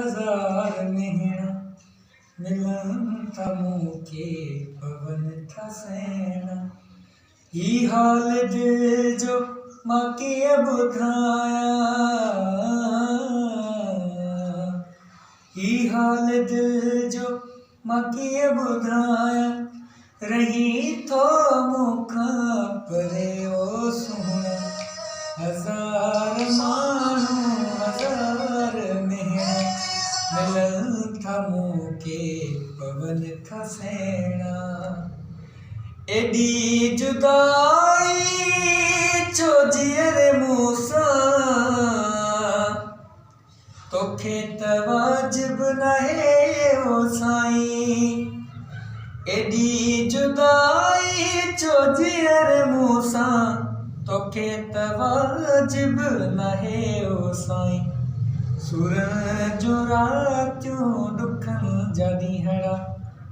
हजार महीना मिलन था मूंखे पवन था सहना। ही हाल दिल जो मां कीअं ॿुधायां, ही हाल दिल जो मां कीअं ॿुधायां। रही थो मूंखां परे ओ सुहिणा, हज़ार माण्हू हज़ार महीना मिलन था मूंखे पवन था सहना। एॾी जुदाई छो जीअर मूंसां, तोखे त वाजिब नाहे ओ साईं। एॾी जुदाई छो जीअर मूंसां, तोखे त वाजिब नाहे ओ साईं। सूरज जो रातियूं ॾुखनि जा ॾींहंरा,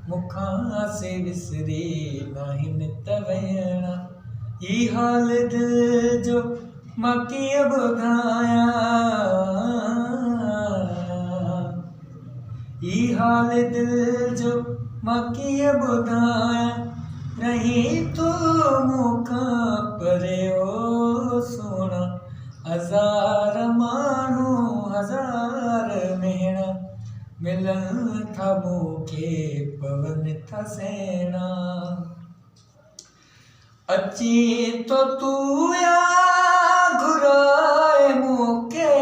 मूंखां से विसरे नाहिनि त वेहणा। ही हाल दिल जो मां कीअं ॿुधायां, ही हाल दिल जो मां कीअं ॿुधायां। रही तूं मूंखां परे ओ सोना, हज़ार माण्हू हज़ार महीना मिलन था मूंखे पवन था सहना। अची तो तूं या घुराए मूंखे,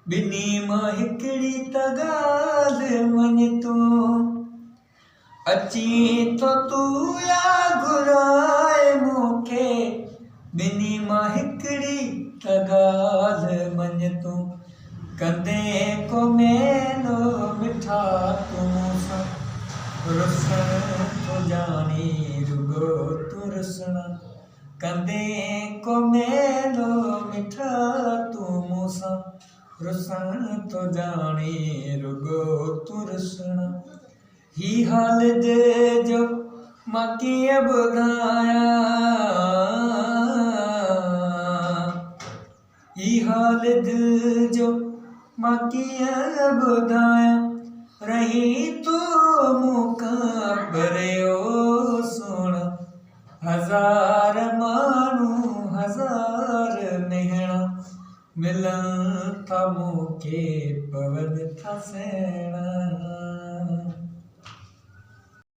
ॿिन्ही मां हिकिड़ी त ॻाल्हि मञ तूं। अची तो तूं या घुराए मूंखे, ॿिन्ही मां हिकिड़ी त ॻाल्हि मञ तूं। कंदे को मेलो मिठा तूं मूंसां, रुसण तो ॼाणे रुॻो तूं रुसणा। कंदे को मेलो मिठा तूं मूंसां, रुसण तो ॼाणे रुॻो तूं रुसणा। ही हाल दिल जो मां कीअं ॿुधायां, ही हाल दिल जो मां कीअं ॿुधायां। रही तूं मूंखां परे ओ सोना, हज़ार माण्हू हज़ार महीना मिलन था मूंखे